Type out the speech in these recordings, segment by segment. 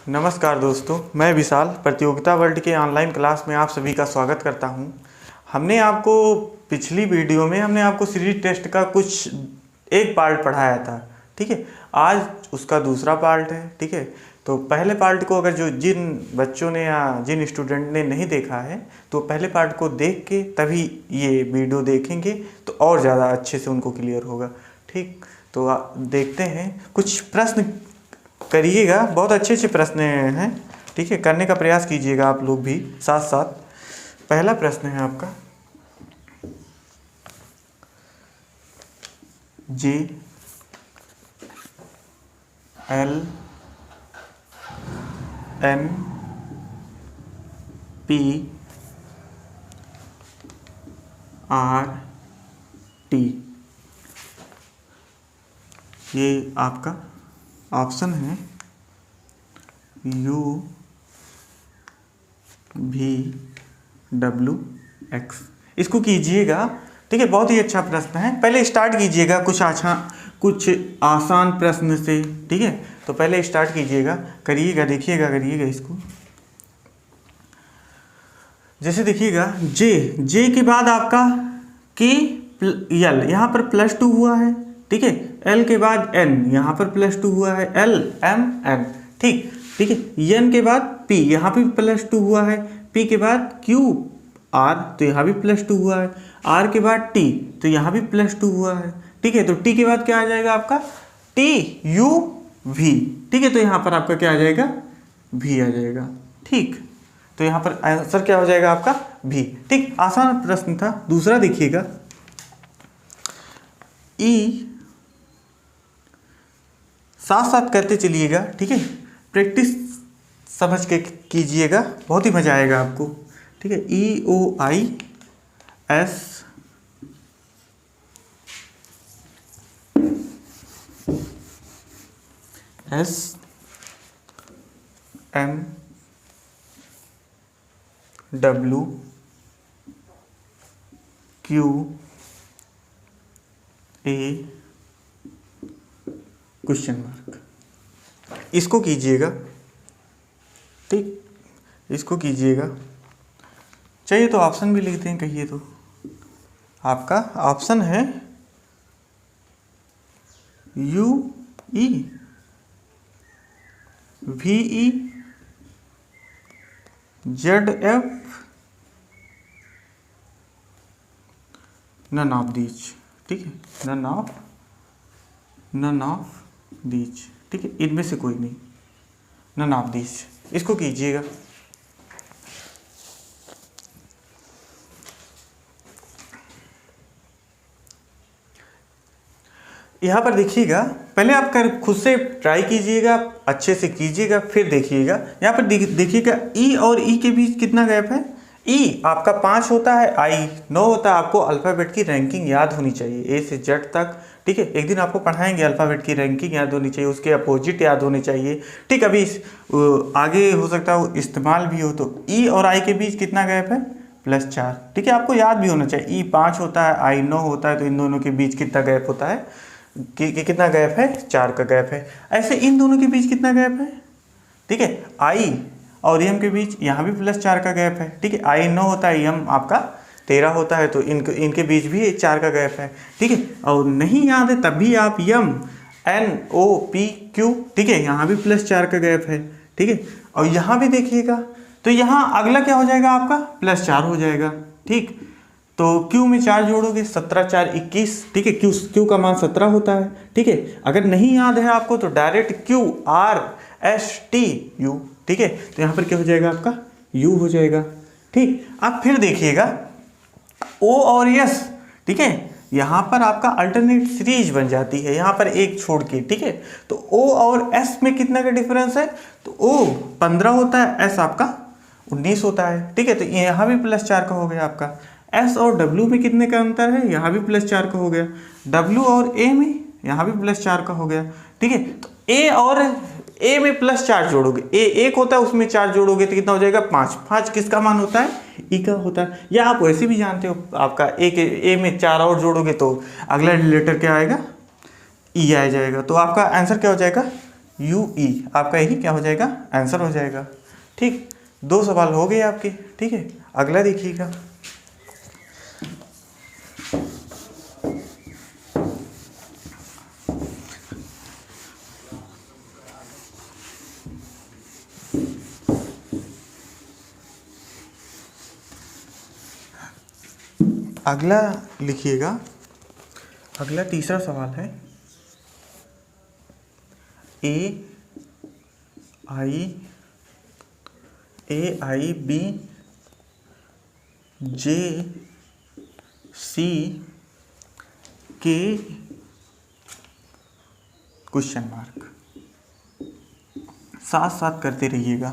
नमस्कार दोस्तों, मैं विशाल प्रतियोगिता वर्ल्ड के ऑनलाइन क्लास में आप सभी का स्वागत करता हूं। हमने आपको पिछली वीडियो में हमने आपको सीरीज टेस्ट का कुछ एक पार्ट पढ़ाया था, ठीक है। आज उसका दूसरा पार्ट है, ठीक है। तो पहले पार्ट को अगर जिन बच्चों ने या जिन स्टूडेंट ने नहीं देखा है तो पहले पार्ट को देख के तभी ये वीडियो देखेंगे तो और ज़्यादा अच्छे से उनको क्लियर होगा, ठीक। तो देखते हैं, कुछ प्रश्न करिएगा, बहुत अच्छे अच्छे प्रश्न हैं, ठीक है। करने का प्रयास कीजिएगा आप लोग भी साथ साथ। पहला प्रश्न है आपका, J L M P R T, ये आपका ऑप्शन है यू वी डब्ल्यू एक्स। इसको कीजिएगा, ठीक है। बहुत ही अच्छा प्रश्न है। पहले स्टार्ट कीजिएगा कुछ आसान प्रश्न से, ठीक है। तो पहले स्टार्ट कीजिएगा, करिएगा, देखिएगा, करिएगा इसको। जैसे देखिएगा, जे के बाद आपका के एल, यहाँ पर +2 हुआ है, ठीक है। एल के बाद एन, यहाँ पर +2 हुआ है, एल एम एन, ठीक है। एन के बाद पी, यहाँ पे +2 हुआ है, पी के बाद क्यू आर, तो यहाँ भी +2 हुआ है, आर के बाद टी, तो यहाँ भी +2 हुआ है, ठीक है। तो टी के बाद क्या आ जाएगा आपका, टी यू वी, ठीक है। तो यहाँ पर आपका क्या आ जाएगा, भी आ जाएगा, ठीक। तो यहाँ पर आंसर क्या हो जाएगा आपका, भी, ठीक। आसान प्रश्न था। दूसरा देखिएगा, ई, साथ साथ करते चलिएगा, ठीक है। प्रैक्टिस समझ के कीजिएगा, बहुत ही मजा आएगा आपको, ठीक है। E O I S S M W Q A question mark, इसको कीजिएगा, ठीक। इसको कीजिएगा, चाहिए तो ऑप्शन भी लिखते हैं, कहिए तो। आपका ऑप्शन है U E V E Z F none of these, ठीक है। नन ऑफ दीज, ठीक है। इनमें से कोई नहीं, नन ऑफ दीज, इसको कीजिएगा। यहाँ पर देखिएगा, पहले आप खुद से ट्राई कीजिएगा, अच्छे से कीजिएगा, फिर देखिएगा। यहाँ पर देखिएगा, ई और ई के बीच कितना गैप है। ई आपका 5 होता है, आई 9 होता है। आपको अल्फ़ाबेट की रैंकिंग याद होनी चाहिए, ए से जेड तक, ठीक है। एक दिन आपको पढ़ाएंगे, अल्फ़ाबेट की रैंकिंग याद होनी चाहिए, उसके अपोजिट याद होने चाहिए, ठीक। अभी आगे हो सकता है इस्तेमाल भी हो। तो ई और आई के बीच कितना गैप है, +4, ठीक है। आपको याद भी होना चाहिए, ई 5 होता है, आई 9 होता है, तो इन दोनों के बीच कितना गैप होता है, कितना गैप है, 4 का गैप है। ऐसे इन दोनों के बीच कितना गैप है, ठीक है। आई और एम के बीच यहाँ भी +4 का गैप है, ठीक है। आई 9 होता है, एम आपका 13 होता है, तो इनके बीच भी 4 का गैप है, ठीक है। और नहीं याद है तब भी आप M N O P Q, ठीक है, यहाँ भी +4 का गैप है, ठीक है। और यहाँ भी देखिएगा, तो यहाँ अगला क्या हो जाएगा आपका, +4 हो जाएगा, ठीक। तो क्यू में 4 जोड़ोगे, 17 4 21, ठीक है। क्यू का मान 17 होता है, ठीक है। अगर नहीं याद है आपको तो direct Q R S T you, ठीक है। तो यहाँ पर क्या हो जाएगा आपका, यू हो जाएगा, ठीक। आप फिर देखिएगा, ओ और एस, ठीक है। यहाँ पर आपका अल्टरनेट सीरीज बन जाती है, यहाँ पर एक छोड़ के, ठीक है। तो ओ और एस में कितना का डिफरेंस है, तो ओ 15 होता है, एस आपका 19 होता है, ठीक है। तो यहाँ भी +4 का हो गया आपका। एस और डब्ल्यू में कितने का अंतर है, यहाँ भी +4 का हो गया। डब्ल्यू और ए में यहाँ भी +4 का हो गया, ठीक है। तो ए और ए में +4 जोड़ोगे, ए 1 होता है, उसमें 4 जोड़ोगे तो कितना हो जाएगा, 5। 5 किसका मान होता है, ई का होता है। या आप वैसे भी जानते हो, आपका ए में 4 और जोड़ोगे तो अगला लेटर क्या आएगा, ई आ जाएगा। तो आपका आंसर क्या हो जाएगा, यू ई, आपका यही क्या हो जाएगा, आंसर हो जाएगा। ठीक, 2 सवाल हो गए आपके। ठीक है, अगला देखिएगा। अगला लिखिएगा, अगला तीसरा सवाल है ए आई बी जे सी के क्वेश्चन मार्क, साथ साथ करते रहिएगा।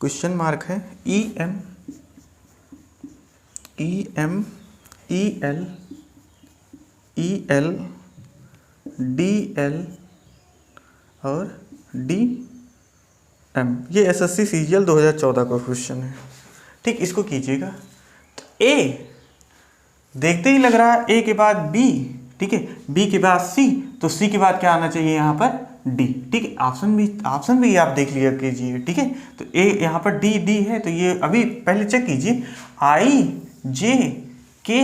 क्वेश्चन मार्क है E M E L D L और डी एम। ये एसएससी सीजीएल 2014 का क्वेश्चन है। ठीक, इसको कीजिएगा। ए देखते ही लग रहा है ए के बाद बी, ठीक है, बी के बाद सी, तो सी के बाद क्या आना चाहिए यहाँ पर, डी। ठीक है, ऑप्शन भी आप देख लिया कीजिए। ठीक है, तो ए यहाँ पर डी है, तो ये अभी पहले चेक कीजिए, आई जे के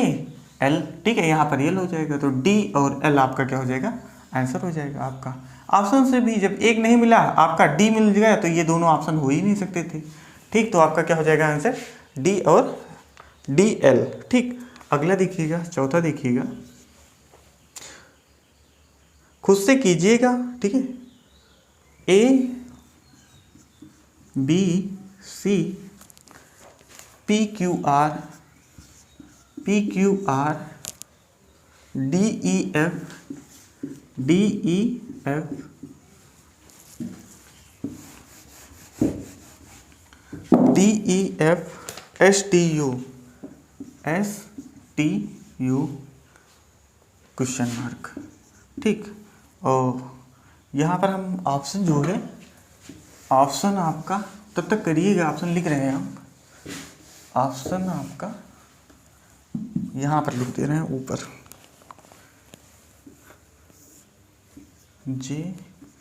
एल। ठीक है, यहाँ पर एल हो जाएगा, तो डी और एल आपका क्या हो जाएगा, आंसर हो जाएगा आपका। ऑप्शन से भी जब एक नहीं मिला, आपका डी मिल गया, तो ये दोनों ऑप्शन हो ही नहीं सकते थे। ठीक, तो आपका क्या हो जाएगा आंसर, डी और डी एल। ठीक, अगला देखिएगा, चौथा देखिएगा, खुद से कीजिएगा। ठीक है, A B C P Q R D E F S T U question mark. ठीक, और यहाँ पर हम ऑप्शन जो है, ऑप्शन आपका तब तक करिएगा, ऑप्शन लिख रहे हैं हम, ऑप्शन आपका यहाँ पर लिख दे रहे हैं ऊपर, J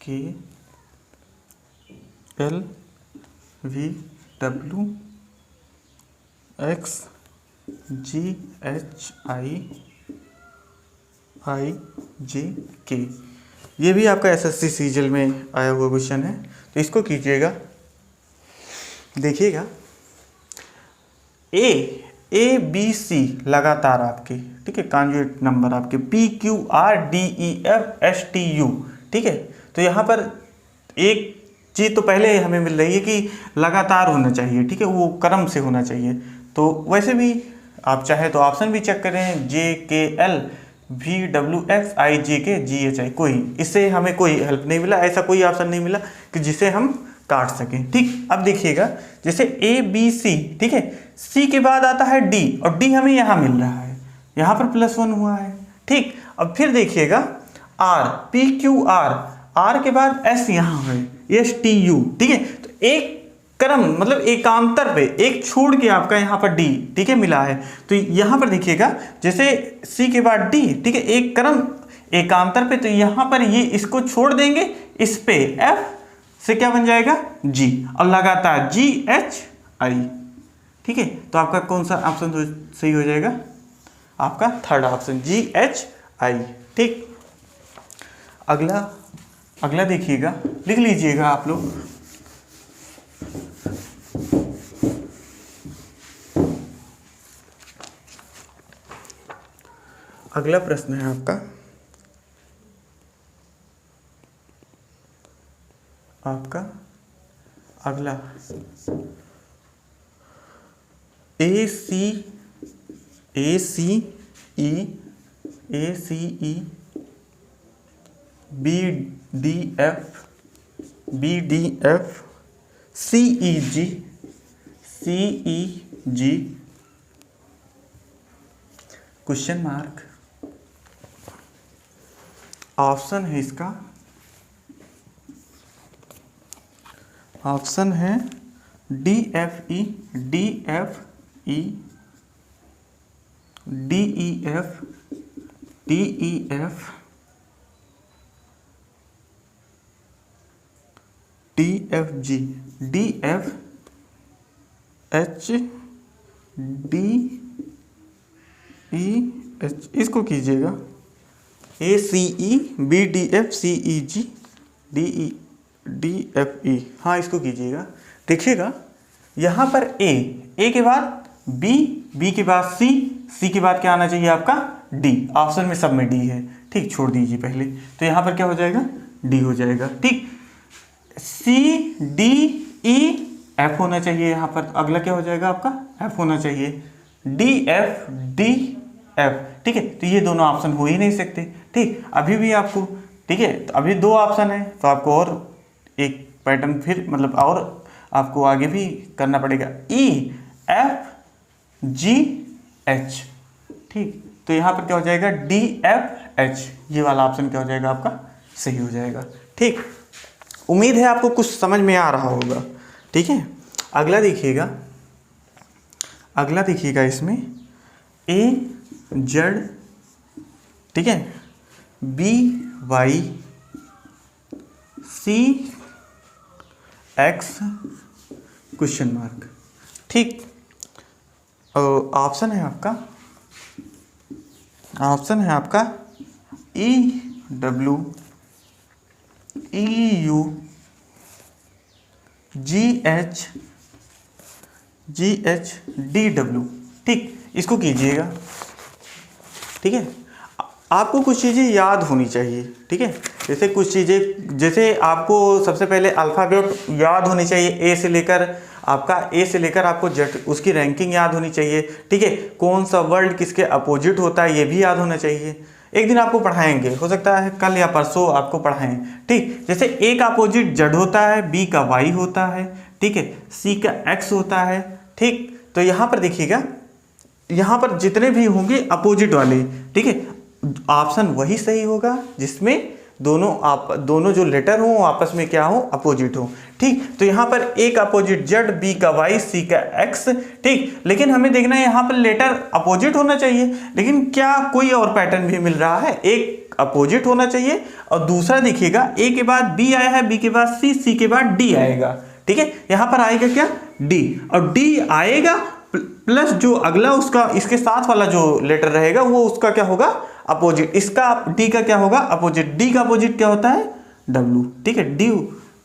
K L V W X G H I J K. ये भी आपका एसएससी सीजीएल में आया हुआ क्वेश्चन है, तो इसको कीजिएगा। देखिएगा, ए बी सी लगातार आपके, ठीक है, कॉन्जुगेट नंबर आपके P Q R D E F S T you. ठीक है, तो यहाँ पर एक चीज़ तो पहले हमें मिल रही है कि लगातार होना चाहिए। ठीक है, वो क्रम से होना चाहिए। तो वैसे भी आप चाहे तो ऑप्शन भी चेक करें, जे K L V W x आई जे के जी एच आई, कोई इससे हमें कोई हेल्प नहीं मिला, ऐसा कोई ऑप्शन नहीं मिला कि जिसे हम काट सकें। ठीक, अब देखिएगा, जैसे ए बी सी, ठीक है, सी के बाद आता है डी, और डी हमें यहाँ मिल रहा है, यहाँ पर +1 हुआ है। ठीक, अब फिर देखिएगा आर पी क्यू आर के बाद एस यहाँ है, एस टी यू। ठीक है, तो एक क्रम मतलब एकांतर पे एक छोड़ के आपका यहाँ पर डी, ठीक है, मिला है। तो यहाँ पर देखिएगा, जैसे सी के बाद डी, ठीक है, एक क्रम एकांतर पे, तो यहाँ पर ये इसको छोड़ देंगे, इस पे एफ से क्या बन जाएगा, जी, और लगातार जी एच आई। ठीक है, तो आपका कौन सा ऑप्शन सही हो जाएगा, आपका थर्ड ऑप्शन जी एच आई। ठीक, अगला देखिएगा, लिख लीजिएगा आप लोग, अगला प्रश्न है आपका अगला A C E B D F C E G question mark. Option है इसका, ऑप्शन है D F E D E F DFG, DFHDEH, इसको कीजिएगा ACE BDFCEG DEFE, हाँ इसको कीजिएगा। देखिएगा यहाँ पर ए के बाद बी के बाद सी के बाद क्या आना चाहिए आपका डी। ऑप्शन में सब में डी है, ठीक, छोड़ दीजिए पहले। तो यहाँ पर क्या हो जाएगा, डी हो जाएगा, ठीक। CDEF होना चाहिए यहाँ पर। अगला क्या हो जाएगा आपका, एफ होना चाहिए। DFDF, ठीक है। तो ये दोनों ऑप्शन हो ही नहीं सकते, ठीक। अभी भी आपको, ठीक है, तो अभी 2 ऑप्शन है, तो आपको और एक पैटर्न फिर मतलब और आपको आगे भी करना पड़ेगा। EFGH, ठीक। तो यहाँ पर क्या हो जाएगा, DFH, ये वाला ऑप्शन क्या हो जाएगा आपका सही हो जाएगा, ठीक। उम्मीद है आपको कुछ समझ में आ रहा होगा, ठीक है। अगला देखिएगा इसमें AZ, ठीक है, BY CX क्वेश्चन मार्क, ठीक। ऑप्शन है आपका EW EU GH DW, ठीक। इसको कीजिएगा, ठीक है। आपको कुछ चीज़ें याद होनी चाहिए, ठीक है। जैसे कुछ चीज़ें, जैसे आपको सबसे पहले अल्फ़ाबेट याद होनी चाहिए, ए से लेकर आपको जेड, उसकी रैंकिंग याद होनी चाहिए, ठीक है। कौन सा वर्ड किसके अपोजिट होता है ये भी याद होना चाहिए। एक दिन आपको पढ़ाएंगे, हो सकता है कल या परसों आपको पढ़ाएं, ठीक। जैसे ए का अपोजिट जेड होता है, बी का वाई होता है, ठीक है, सी का एक्स होता है, ठीक। तो यहाँ पर देखिएगा, यहाँ पर जितने भी होंगे अपोजिट वाले, ठीक है, ऑप्शन वही सही होगा जिसमें दोनों जो लेटर हो आपस में क्या हो, अपोजिट हो, ठीक। तो यहाँ पर ए का अपोजिट जेड, बी का वाई, सी का एक्स, ठीक। लेकिन हमें देखना है यहाँ पर लेटर अपोजिट होना चाहिए, लेकिन क्या कोई और पैटर्न भी मिल रहा है। एक अपोजिट होना चाहिए और दूसरा देखिएगा, ए के बाद बी आया है, बी के बाद सी के बाद डी आएगा, ठीक है। यहाँ पर आएगा क्या, डी, और डी आएगा प्लस जो अगला उसका इसके साथ वाला जो लेटर रहेगा वो उसका क्या होगा, अपोजिट। इसका डी का क्या होगा, अपोजिट। डी का अपोजिट क्या होता है, डब्लू, ठीक है, ड्यू,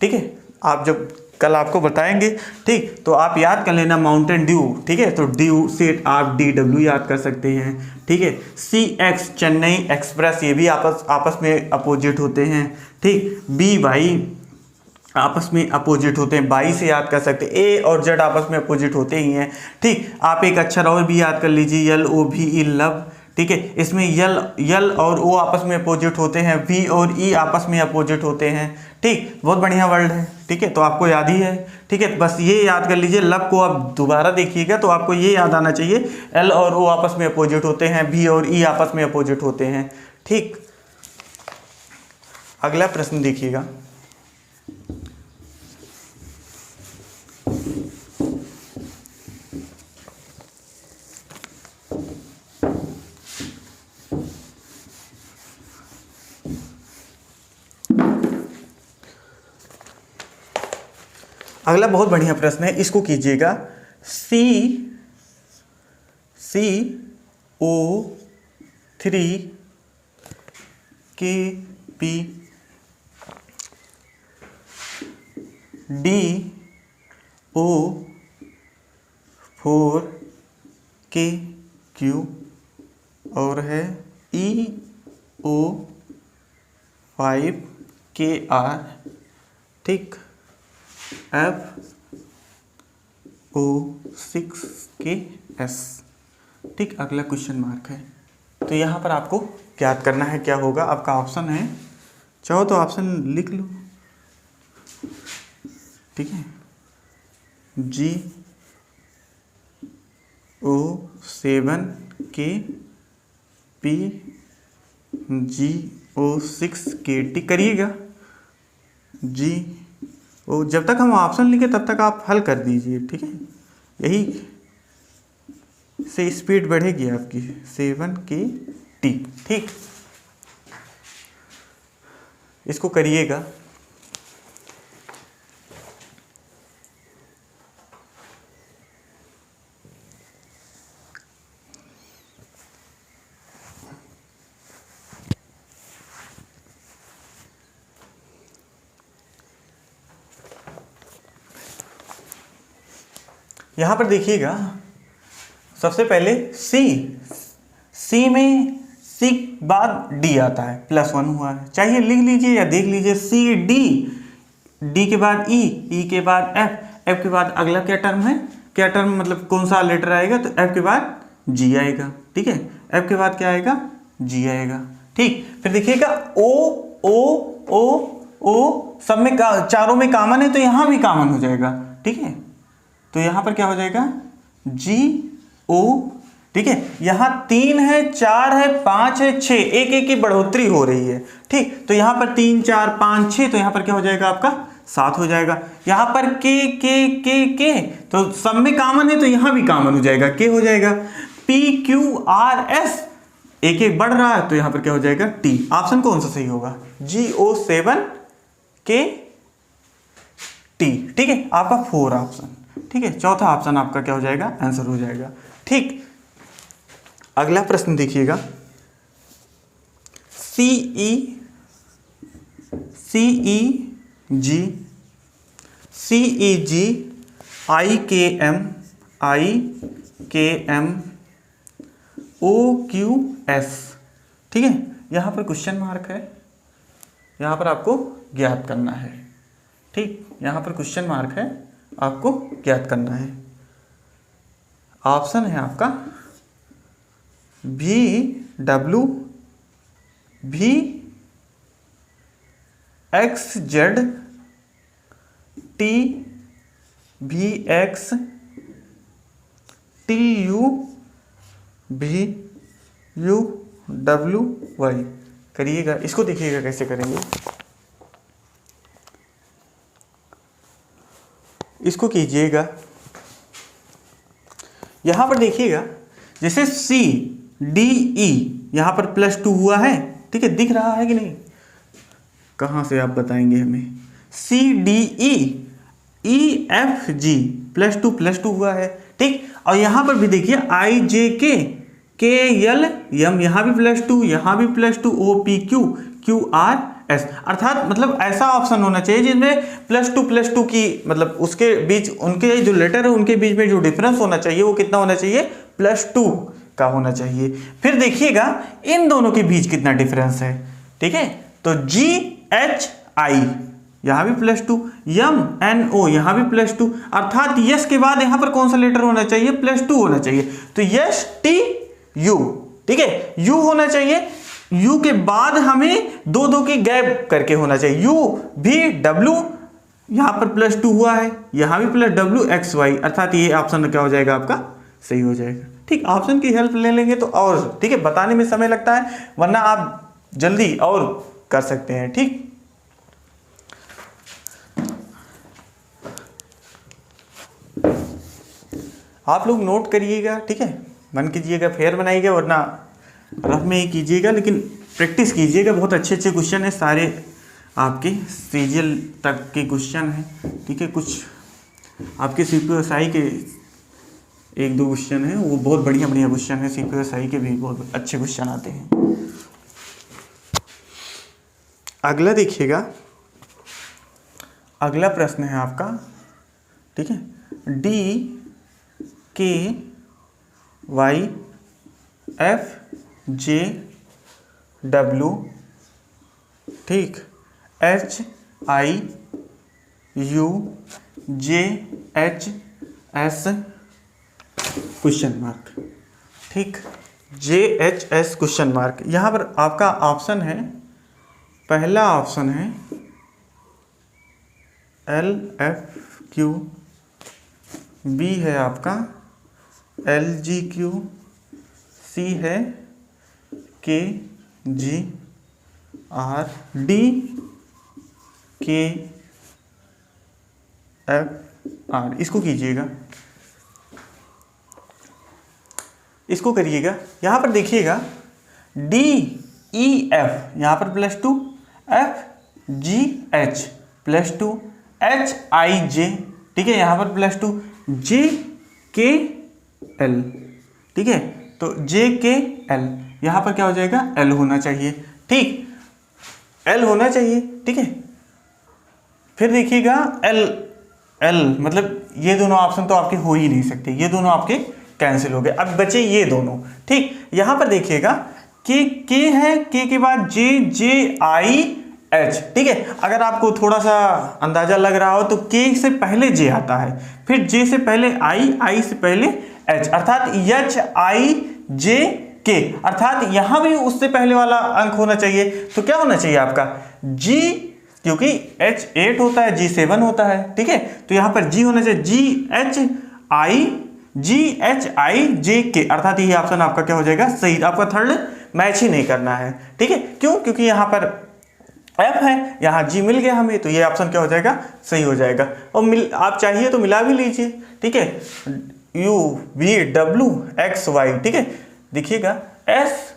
ठीक है। आप जब कल आपको बताएंगे, ठीक, तो आप याद कर लेना माउंटेन ड्यू, ठीक है। तो ड्यू से आप DW याद कर सकते हैं, ठीक है। CX चेन्नई एक्सप्रेस, ये भी आपस में अपोजिट होते हैं, ठीक। BY आपस में अपोजिट होते हैं, 22 से याद कर सकते हैं। ए और जेड आपस में अपोजिट होते ही हैं, ठीक। आप एक अक्षर और भी याद कर लीजिए, LOVE लव, ठीक है। इसमें यल और ओ आपस में अपोजिट होते हैं, V और E आपस में अपोजिट होते हैं, ठीक। बहुत बढ़िया वर्ड है, ठीक है, तो आपको याद ही है, ठीक है। बस ये याद कर लीजिए, लव को आप दोबारा देखिएगा तो आपको ये याद आना चाहिए, L और O आपस में अपोजिट होते हैं, V और E आपस में अपोजिट होते हैं, ठीक। अगला प्रश्न देखिएगा, अगला बहुत बढ़िया प्रश्न है, इसको कीजिएगा। CO3 KP DO4 KQ और है EO5 KR, ठीक। FO6 KS, ठीक। अगला क्वेश्चन मार्क है, तो यहाँ पर आपको याद करना है क्या होगा। आपका ऑप्शन है, चाहो तो ऑप्शन लिख लो, ठीक है। GO7 KP GO6 KT करिएगा। जब तक हम ऑप्शन लिखे तब तक आप हल कर दीजिए, ठीक है। यही से स्पीड बढ़ेगी आपकी। 7KT, ठीक। इसको करिएगा। यहाँ पर देखिएगा सबसे पहले सी में सी बाद डी आता है, +1 हुआ है, चाहिए लिख लीजिए या देख लीजिए। सी डी के बाद ई के बाद एफ के बाद अगला क्या टर्म है, क्या टर्म मतलब कौन सा लेटर आएगा, तो एफ के बाद जी आएगा, ठीक है, एफ के बाद क्या आएगा, जी आएगा, ठीक। फिर देखिएगा ओ सब में चारों में कॉमन है तो यहां भी कॉमन हो जाएगा, ठीक है, तो यहां पर क्या हो जाएगा, जी ओ, ठीक है। यहां 3 है, 4 है, 5 है, 6, एक की बढ़ोतरी हो रही है, ठीक। तो यहां पर 3 4 5 6, तो यहां पर क्या हो जाएगा आपका 7 हो जाएगा। यहां पर के तो सब में कॉमन है तो यहां भी कॉमन हो जाएगा, के हो जाएगा। पी क्यू आर एस एक बढ़ रहा है तो यहां पर क्या हो जाएगा, टी। ऑप्शन कौन सा सही होगा, GO7 के टी, ठीक है, आपका 4 ऑप्शन, ठीक है। चौथा ऑप्शन आपका क्या हो जाएगा, आंसर हो जाएगा, ठीक। अगला प्रश्न देखिएगा, CE G IKM OQS, ठीक है। यहां पर क्वेश्चन मार्क है, यहां पर आपको ज्ञात करना है, ठीक, यहां पर क्वेश्चन मार्क है, आपको ज्ञात करना है। ऑप्शन है आपका VW VXZ TVX TU VUWY। करिएगा, इसको देखिएगा कैसे करेंगे, इसको कीजिएगा। यहां पर देखिएगा जैसे CDE यहां पर +2 हुआ है, ठीक है, दिख रहा है कि नहीं, कहां से आप बताएंगे हमें, CDE EFG +2 हुआ है, ठीक। और यहां पर भी देखिए IJK KLM यहां भी +2, यहां भी +2, OPQ QRS, अर्थात मतलब ऐसा ऑप्शन होना चाहिए जिसमें +2 की मतलब उसके बीच उनके जो लेटर है उनके बीच में जो डिफरेंस होना चाहिए वो कितना होना चाहिए, +2 का होना चाहिए। फिर देखिएगा इन दोनों के बीच कितना डिफरेंस है, ठीक है, तो GHI यहां भी +2, MNO यहां भी +2, अर्थात यस के बाद यहां पर कौन सा लेटर होना चाहिए, +2 होना चाहिए, तो यस TU, ठीक है, U होना चाहिए। U के बाद हमें दो की गैप करके होना चाहिए, UVW यहां पर +2 हुआ है, यहां भी WXY, अर्थात ये ऑप्शन क्या हो जाएगा आपका सही हो जाएगा, ठीक। ऑप्शन की हेल्प ले लेंगे तो और, ठीक है, बताने में समय लगता है, वरना आप जल्दी और कर सकते हैं, ठीक। आप लोग नोट करिएगा, ठीक है, मन कीजिएगा, फेयर बनाइएगा, वरना रफ में ही कीजिएगा, लेकिन प्रैक्टिस कीजिएगा। बहुत अच्छे क्वेश्चन है, सारे आपके सीजीएल तक के क्वेश्चन हैं, ठीक है। कुछ आपके CPSI के 1-2 क्वेश्चन हैं, वो बहुत बढ़िया क्वेश्चन है, CPSI के भी बहुत अच्छे क्वेश्चन आते हैं। अगला देखिएगा, अगला प्रश्न है आपका, ठीक है, DKYFJW, ठीक, HIUJHS क्वेश्चन मार्क, ठीक, JHS क्वेश्चन मार्क। यहां पर आपका ऑप्शन है, पहला ऑप्शन है LFQ, B है आपका LGQ, C है KGR, D KFR। इसको कीजिएगा, इसको करिएगा। यहां पर देखिएगा DEF यहां पर +2, FGH +2, HIJ, ठीक है, यहां पर +2, JKL, ठीक है, तो JKL यहां पर क्या हो जाएगा, L होना चाहिए, ठीक, L होना चाहिए, ठीक है। फिर देखिएगा L एल, मतलब ये दोनों ऑप्शन तो आपके हो ही नहीं सकते, ये दोनों आपके कैंसिल हो गए। अब बचे ये दोनों। ठीक, यहां पर देखिएगा के है, के के बाद जे, जे आई एच। ठीक है, अगर आपको थोड़ा सा अंदाजा लग रहा हो तो के से पहले जे आता है, फिर जे से पहले आई, आई से पहले एच, अर्थात एच आई जे के, अर्थात यहां भी उससे पहले वाला अंक होना चाहिए। तो क्या होना चाहिए आपका जी, क्योंकि एच 8 होता है, जी 7 होता है। ठीक है, तो यहां पर जी होना चाहिए जी एच आई जे के, अर्थात ये ऑप्शन आपका क्या हो जाएगा सही। आपका थर्ड मैच ही नहीं करना है। ठीक है, क्यों? क्योंकि यहां पर एफ है, यहां जी मिल गया हमें, तो ये ऑप्शन क्या हो जाएगा सही हो जाएगा। और आप चाहिए तो मिला भी लीजिए। ठीक है, U V W X Y. ठीक है, देखिएगा एस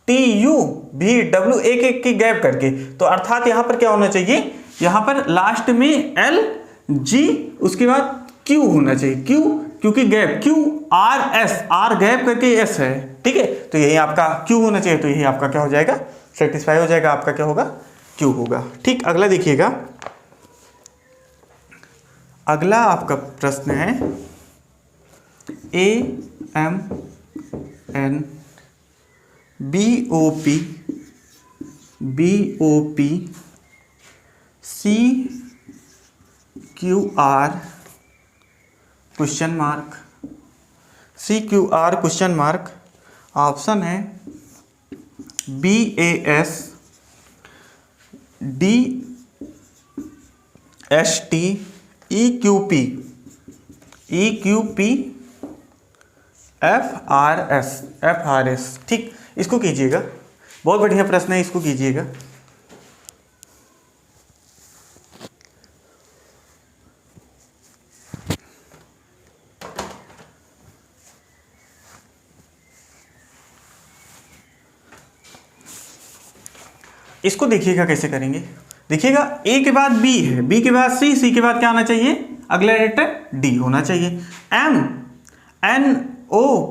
टी यू भी डब्ल्यू, एक एक की गैप करके, तो अर्थात यहां पर क्या होना चाहिए, यहां पर लास्ट में एल जी, उसके बाद क्यू होना चाहिए, क्यू, क्योंकि gap Q R S, R gap करके एस है। ठीक है, तो यही आपका क्यू होना चाहिए, तो यही आपका क्या हो जाएगा सेटिस्फाई हो जाएगा, आपका क्या होगा क्यू होगा। ठीक, अगला देखिएगा, अगला आपका प्रश्न है A M N B O P C Q R question mark, C Q R question mark, option है B A S D S T E Q P F R S. ठीक, इसको कीजिएगा, बहुत बढ़िया प्रश्न है, इसको कीजिएगा। इसको देखिएगा कैसे करेंगे। देखिएगा ए के बाद बी है, बी के बाद सी, सी के बाद क्या आना चाहिए, अगला लेटर डी होना चाहिए। M N O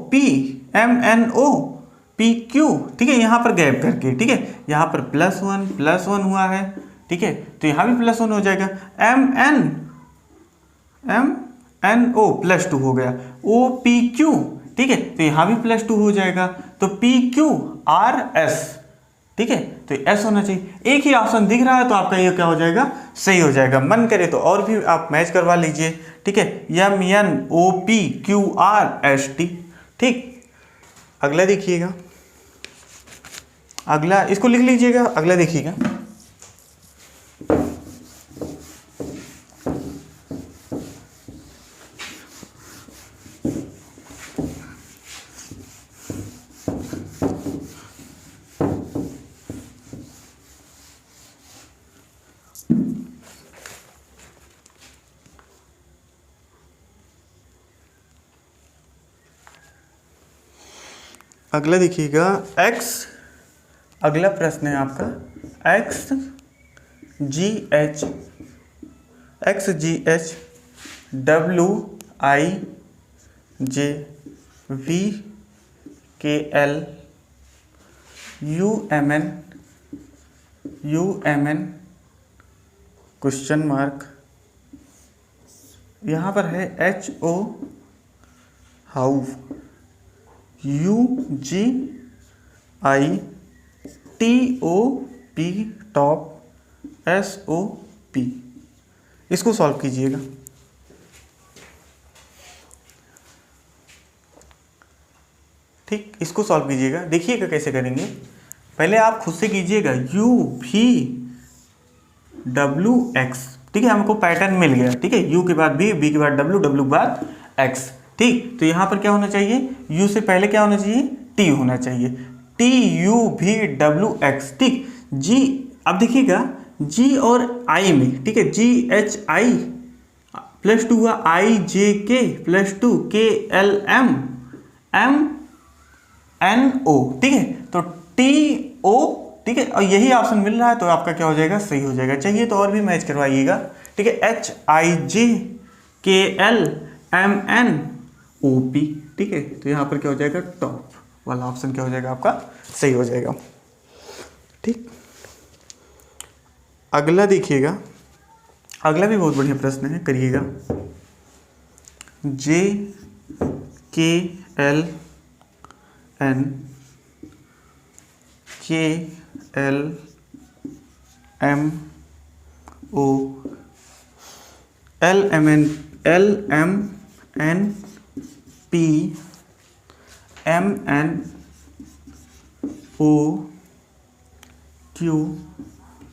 P Q, ठीक है, यहां पर गैप करके, ठीक है, यहां पर +1 हुआ है। ठीक है, तो यहां भी +1 हो जाएगा। एम एन ओ +2 हो गया। ओ पी क्यू, ठीक है, तो यहां भी +2 हो जाएगा। तो पी क्यू आर एस, ठीक है, तो एस होना चाहिए। एक ही ऑप्शन दिख रहा है तो आपका ये क्या हो जाएगा सही हो जाएगा। मन करे तो और भी आप मैच करवा लीजिए। ठीक है, M N O P Q R S T. ठीक, अगला देखिएगा, अगला इसको लिख लीजिएगा, अगला देखिएगा। अगला देखिएगा x, अगला प्रश्न है आपका X G H W I J V K L U M N question mark, यहाँ पर है H O how you G I T O P top S O P. इसको सॉल्व कीजिएगा। ठीक, इसको सॉल्व कीजिएगा, देखिएगा कैसे करेंगे। पहले आप खुद से कीजिएगा यू वी डब्ल्यू एक्स। ठीक है, हमको पैटर्न मिल गया। ठीक है, यू के बाद बी, बी के बाद डब्ल्यू, डब्ल्यू के बाद एक्स। ठीक, तो यहाँ पर क्या होना चाहिए, यू से पहले क्या होना चाहिए, टी होना चाहिए, T U V W x. ठीक, जी, अब देखिएगा जी और आई में, ठीक है, जी एच आई +2 हुआ, आई जे के +2 के एल एम एन ओ। ठीक है, तो टी ओ, ठीक है, और यही ऑप्शन मिल रहा है तो आपका क्या हो जाएगा सही हो जाएगा। चाहिए तो और भी मैच करवाइएगा। ठीक है, H I J K L M N O P. ठीक है, तो यहाँ पर क्या हो जाएगा टॉप वाला ऑप्शन क्या हो जाएगा आपका सही हो जाएगा। ठीक, अगला देखिएगा, अगला भी बहुत बढ़िया प्रश्न है, करिएगा। JKLMNO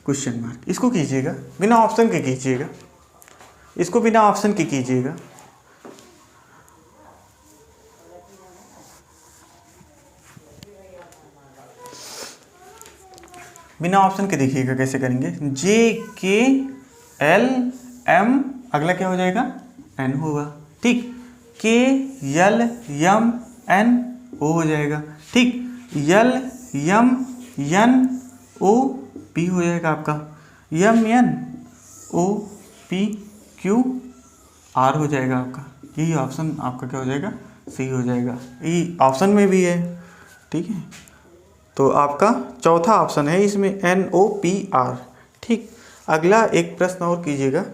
question mark. इसको कीजिएगा, बिना ऑप्शन के कीजिएगा, इसको बिना ऑप्शन के कीजिएगा। बिना ऑप्शन के देखिएगा कैसे करेंगे। JKLM, अगला क्या हो जाएगा, N होगा, ठीक। KLMNO हो जाएगा, ठीक। LMNOP हो जाएगा आपका, MNOPQR हो जाएगा आपका। यही ऑप्शन आपका क्या हो जाएगा, सही हो जाएगा। ये ऑप्शन में भी है, ठीक है। तो आपका चौथा ऑप्शन है इसमें, NOPR, ठीक। अगला एक प्रश्न और कीजिएगा।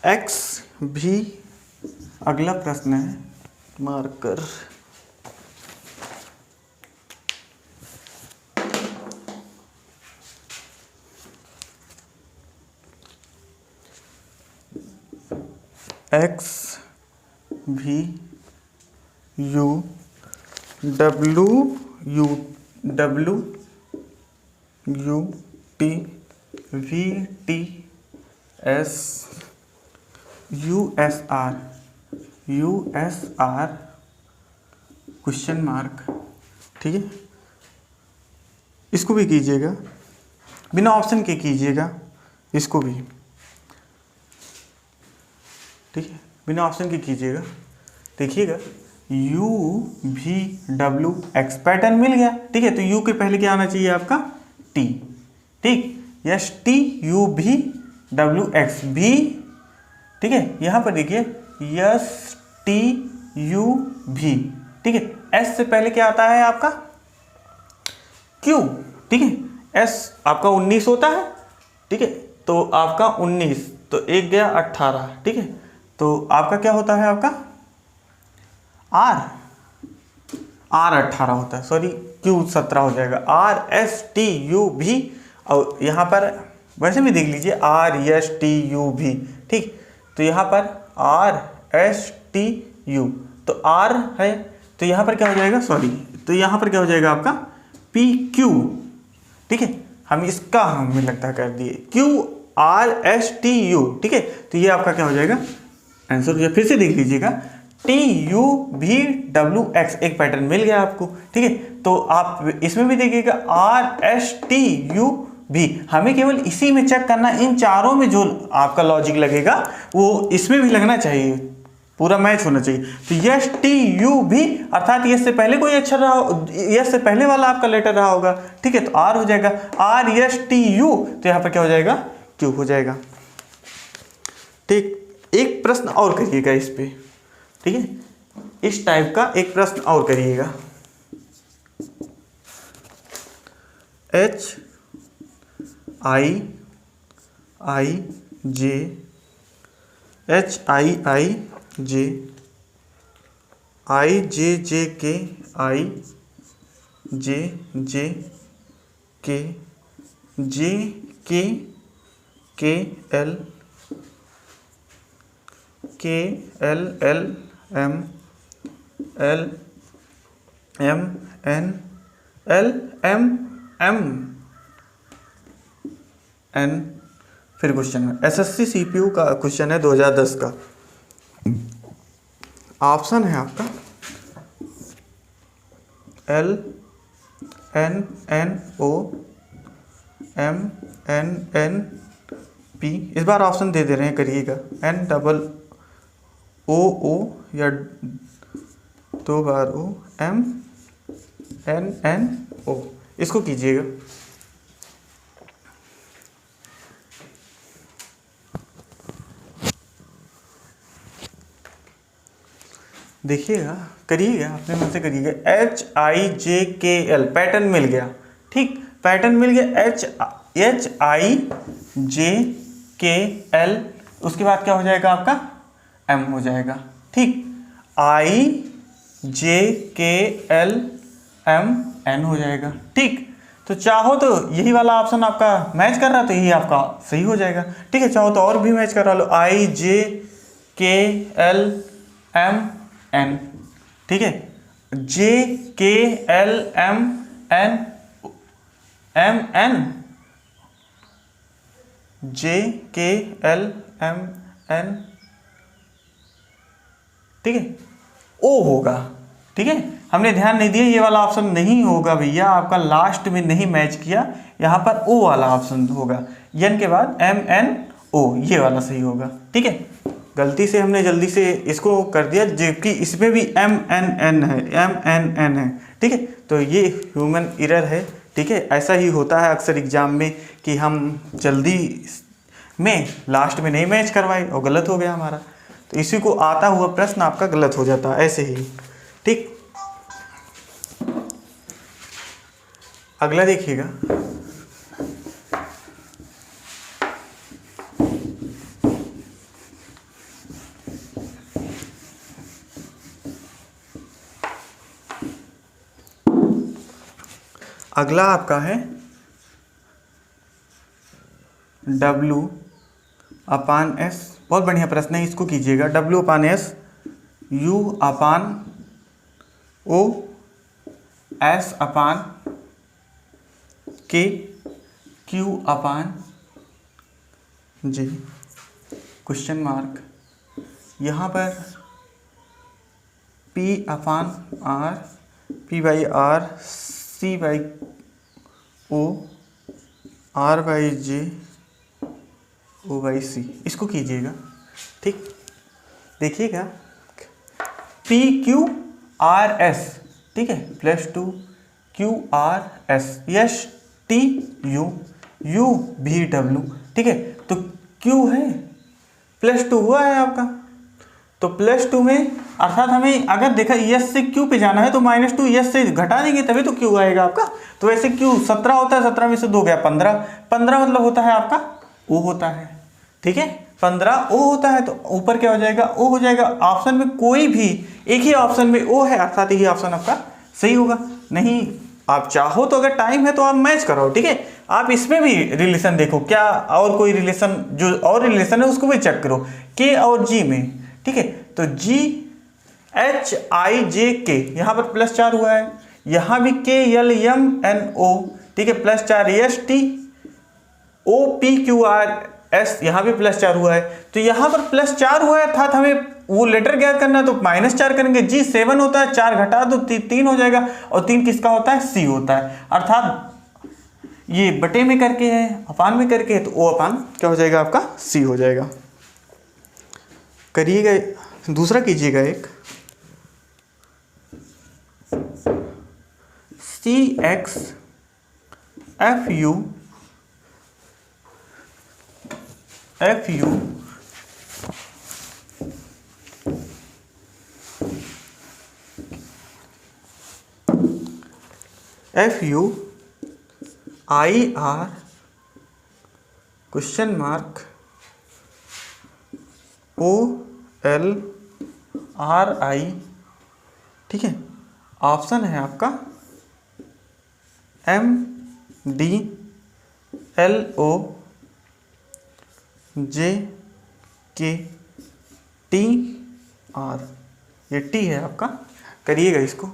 X भी अगला प्रश्न है, मार्कर। X भी UWUTSUSR क्वेश्चन मार्क, ठीक है। इसको भी कीजिएगा, बिना ऑप्शन के कीजिएगा, इसको भी, ठीक है, बिना ऑप्शन के कीजिएगा। देखिएगा, UVWX पैटर्न मिल गया, ठीक है। तो U के पहले क्या आना चाहिए आपका, T, ठीक। STUVWX भी, ठीक है। यहाँ पर देखिए STUV, ठीक है। S से पहले क्या आता है आपका, Q, ठीक है। S आपका 19 होता है, ठीक है। तो आपका 19, तो एक गया 18, ठीक है। तो आपका क्या होता है, आपका R 18 होता है, सॉरी Q 17 हो जाएगा, RSTUV। और यहाँ पर वैसे भी देख लीजिए RSTUV, ठीक। तो यहाँ पर RSTU, तो R है, तो यहाँ पर क्या हो जाएगा, सॉरी, तो यहाँ पर क्या हो जाएगा आपका PQ, ठीक है। हम इसका हमें लगता है कर दिए, QRSTU, ठीक है। तो ये आपका क्या हो जाएगा आंसर हो जाएगा। फिर से देख लीजिएगा, TUVWX एक पैटर्न मिल गया आपको, ठीक है। तो आप इसमें भी देखिएगा RSTUV, हमें केवल इसी में चेक करना, इन चारों में जो आपका लॉजिक लगेगा वो इसमें भी लगना चाहिए, पूरा मैच होना चाहिए। तो STUV अर्थात ये से पहले कोई अक्षर रहा, ये से पहले वाला आपका लेटर रहा होगा, ठीक है। तो R हो जाएगा, RSTU, तो यहाँ पर क्या हो जाएगा, Q हो जाएगा, ठीक। एक प्रश्न और करिएगा इस पे, ठीक है। इस टाइप का एक प्रश्न और करिएगा। फिर क्वेश्चन है SSC CPU का क्वेश्चन है 2010 का। ऑप्शन है आपका LNNO MNNP, इस बार ऑप्शन दे रहे हैं, करिएगा NOO या 2 बार O MNNO, इसको कीजिएगा। देखिएगा, करिएगा, अपने मन से करिएगा। HIJKL पैटर्न मिल गया, ठीक, पैटर्न मिल गया। HIJKL, उसके बाद क्या हो जाएगा आपका, M हो जाएगा, ठीक। IJKLMN हो जाएगा, ठीक। तो चाहो तो यही वाला ऑप्शन आपका मैच कर रहा है तो यही आपका सही हो जाएगा, ठीक है। चाहो तो और भी मैच करा लो, IJKLMN, ठीक है। JKLMN MN, JKLMN, ठीक है, O होगा, ठीक है। हमने ध्यान नहीं दिया, ये वाला ऑप्शन नहीं होगा भैया, आपका लास्ट में नहीं मैच किया, यहाँ पर O वाला ऑप्शन होगा, N के बाद MNO, ये वाला सही होगा, ठीक है। गलती से हमने जल्दी से इसको कर दिया, जबकि इसमें भी MNN है, ठीक है। तो ये ह्यूमन एरर है, ठीक है। ऐसा ही होता है अक्सर एग्जाम में कि हम जल्दी में लास्ट में नहीं मैच करवाए और गलत हो गया हमारा, तो इसी को आता हुआ प्रश्न आपका गलत हो जाता है ऐसे ही, ठीक। अगला देखिएगा, अगला आपका है W/S, बहुत बढ़िया प्रश्न है, इसको कीजिएगा। W/S U/O S/K Q/G, question mark, यहाँ पर P/R, P/R, C/O, R/J, O/C, इसको कीजिएगा, ठीक। देखिएगा PQRS, ठीक है, +2 QRS STU UVW, ठीक है। तो Q है, +2 हुआ है आपका, तो +2 में अर्थात हमें अगर देखा S से Q पे जाना है तो -2 S से घटा देंगे तभी तो Q आएगा आपका। तो वैसे Q 17 होता है, 17 में से 2 गया 15, 15 मतलब होता है आपका O होता है, ठीक है। 15 O होता है तो ऊपर क्या हो जाएगा, O हो जाएगा। ऑप्शन में कोई भी एक ही ऑप्शन में O है, अर्थात यही ऑप्शन आपका सही होगा। नहीं आप चाहो तो अगर टाइम है तो आप मैच करो, ठीक है। आप इसमें भी रिलेशन देखो, क्या और कोई रिलेशन, जो और रिलेशन है उसको भी चेक करो K और G में, ठीक है। तो GHIJK यहाँ पर +4 हुआ है, यहाँ भी KLMNO, ठीक है, +4 STOPQRS, यहाँ भी +4 हुआ है। तो यहाँ पर +4 हुआ है, अर्थात हमें वो लेटर ज्ञात करना है तो -4 करेंगे। G7 होता है, 4 घटा दो 3 हो जाएगा, और 3 किसका होता है, C होता है। अर्थात ये बटे में करके है, अपान में करके है, तो O अपान क्या हो जाएगा आपका, C हो जाएगा। करिएगा, दूसरा कीजिएगा एक CXFU IR question mark OLRI, ठीक है। ऑप्शन है आपका MDLO JKTR, ये T है आपका। करिएगा इसको,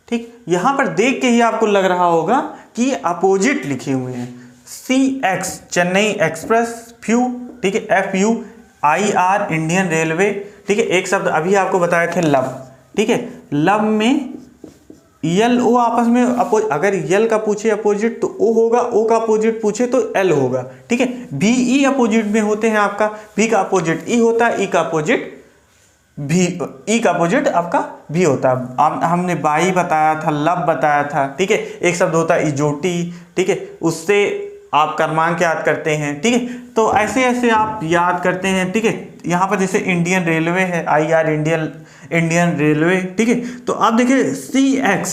ठीक। यहां पर देख के ही आपको लग रहा होगा कि अपोजिट लिखे हुए हैं। CX चेन्नई एक्सप्रेस, फ्यू, ठीक है, FUIR इंडियन रेलवे, ठीक है। एक शब्द अभी आपको बताए थे लब, ठीक है। लब में LO आपस में अगर यल का पूछे अपोजिट तो O होगा, O का अपोजिट पूछे तो L होगा, ठीक है। BE अपोजिट में होते हैं आपका, B का अपोजिट E होता है, E का अपोजिट भी, ई का अपोजिट आपका भी होता है। हमने बाई बताया था, लब बताया था, ठीक है। एक शब्द होता है इजोटी, ठीक है, उससे आप क्रमांक याद करते हैं, ठीक है। तो ऐसे ऐसे आप याद करते हैं, ठीक है। यहाँ पर जैसे इंडियन रेलवे है, IR इंडियन रेलवे, ठीक है। तो आप देखिए CX,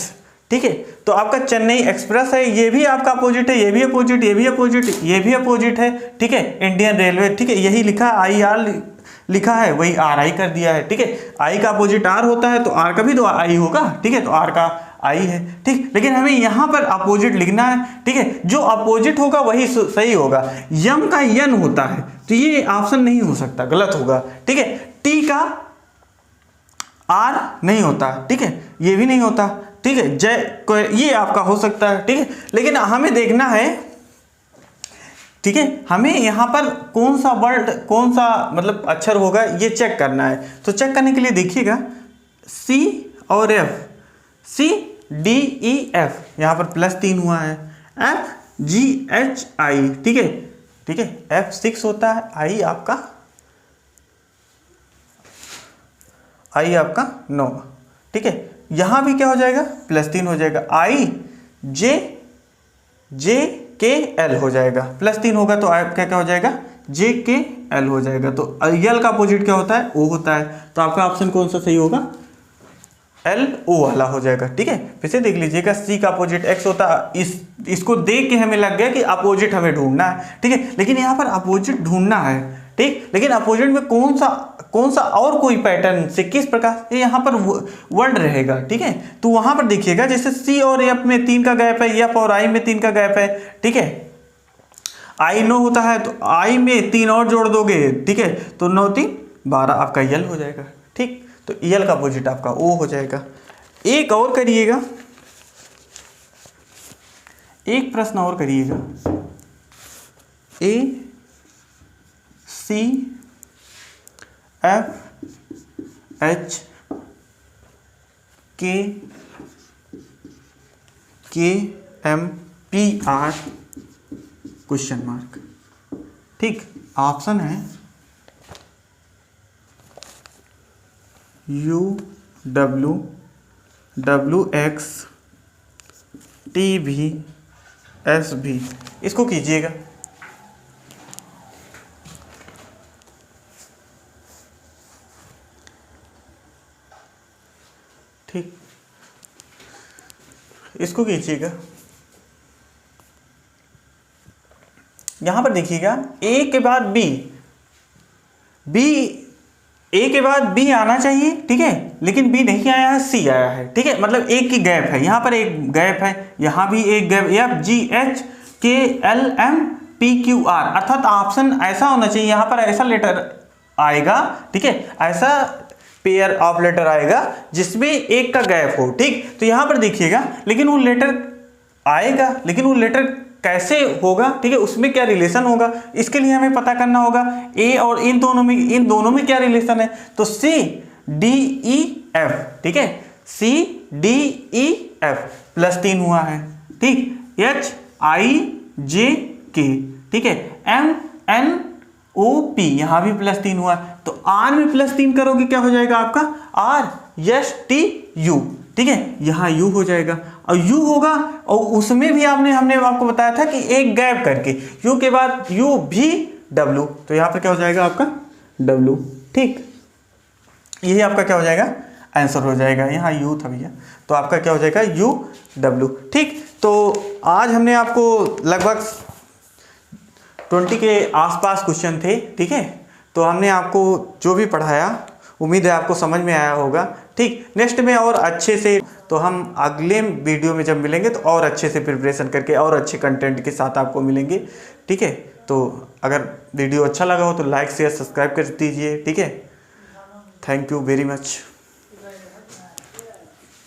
ठीक है। तो आपका चेन्नई एक्सप्रेस है, ये भी आपका अपोजिट है, ये भी अपोजिट, ये भी अपोजिट, ये भी अपोजिट है, ठीक है। इंडियन रेलवे, ठीक है, यही लिखा IR लिखा है, वही RI कर दिया है, ठीक है। I का अपोजिट R होता है, तो R का भी तो I होगा, ठीक है। तो R का I है, ठीक। लेकिन हमें यहाँ पर अपोजिट लिखना है, ठीक है। जो अपोजिट होगा वही सही होगा। यम का यन होता है, तो ये ऑप्शन नहीं हो सकता, गलत होगा, ठीक है। T का R नहीं होता, ठीक है, ये भी नहीं होता, ठीक है। जय ये आपका हो सकता है, ठीक है। लेकिन हमें देखना है, ठीक है, हमें यहाँ पर कौन सा वर्ड, कौन सा मतलब अक्षर होगा ये चेक करना है। तो चेक करने के लिए देखिएगा C और F, C D E F, यहाँ पर +3 हुआ है, F G H I, ठीक है, ठीक है। F 6 होता है, I आपका 9, ठीक है। यहाँ भी क्या हो जाएगा, +3 हो जाएगा, I J K L हो जाएगा, +3 होगा तो आपका क्या हो जाएगा, J K L हो जाएगा। तो L का अपोजिट क्या होता है, O होता है, तो आपका ऑप्शन कौन सा सही होगा, L O वाला हो जाएगा, ठीक है। फिर से देख लीजिएगा, C का अपोजिट X होता है, इसको देख के हमें लग गया कि अपोजिट हमें ढूंढना है, ठीक है। लेकिन यहाँ पर अपोजिट ढूंढना है, ठीक। लेकिन अपोजिट में कौन सा और कोई पैटर्न से किस प्रकार से यहाँ पर वर्ड रहेगा, ठीक है। तो वहां पर देखिएगा, जैसे C और F में 3 का गैप है, F और I में 3 का गैप है, ठीक है। I 9 होता है, तो I में 3 और जोड़ दोगे, ठीक है, तो 9 3 12 आपका L हो जाएगा, ठीक। तो L का अपोजिट आपका O हो जाएगा। एक और करिएगा, एक प्रश्न और करिएगा, A C F H K M P R question mark, ठीक। ऑप्शन है U W W X T V S V, इसको कीजिएगा। ठीक, इसको कीजिएगा। यहां पर देखिएगा A के बाद B A के बाद B आना चाहिए, ठीक है, लेकिन B नहीं आया है, C आया है, ठीक है। मतलब एक की गैप है, यहाँ पर एक गैप है, यहाँ भी एक gap, F G H K L M P Q R, अर्थात ऑप्शन ऐसा होना चाहिए, यहाँ पर ऐसा लेटर आएगा, ठीक है, ऐसा पेयर ऑफ लेटर आएगा जिसमें एक का गैप हो, ठीक। तो यहाँ पर देखिएगा, लेकिन वो लेटर आएगा, लेकिन वो लेटर कैसे होगा, ठीक है, उसमें क्या रिलेशन होगा, इसके लिए हमें पता करना होगा A और इन दोनों में क्या रिलेशन है। तो C D E F, ठीक है, C D E F +3 हुआ है, ठीक। H I J K, ठीक है, M N O P, यहां भी +3 हुआ, तो R में +3 करोगे क्या हो जाएगा आपका, R S T U, ठीक है, यहाँ U हो जाएगा, और U होगा, और उसमें भी हमने आपको बताया था कि एक गैप करके U के बाद U भी W, तो यहाँ पर क्या हो जाएगा आपका W, ठीक। यही आपका क्या हो जाएगा, आंसर हो जाएगा। यहाँ U था भैया, तो आपका क्या हो जाएगा U W, ठीक। तो आज हमने आपको लगभग 20 के आसपास क्वेश्चन थे, ठीक है। तो हमने आपको जो भी पढ़ाया, उम्मीद है आपको समझ में आया होगा, ठीक। नेक्स्ट में और अच्छे से, तो हम अगले वीडियो में जब मिलेंगे तो और अच्छे से प्रिपरेशन करके और अच्छे कंटेंट के साथ आपको मिलेंगे, ठीक है। तो अगर वीडियो अच्छा लगा हो तो लाइक शेयर सब्सक्राइब कर दीजिए, ठीक है। Thank you very much.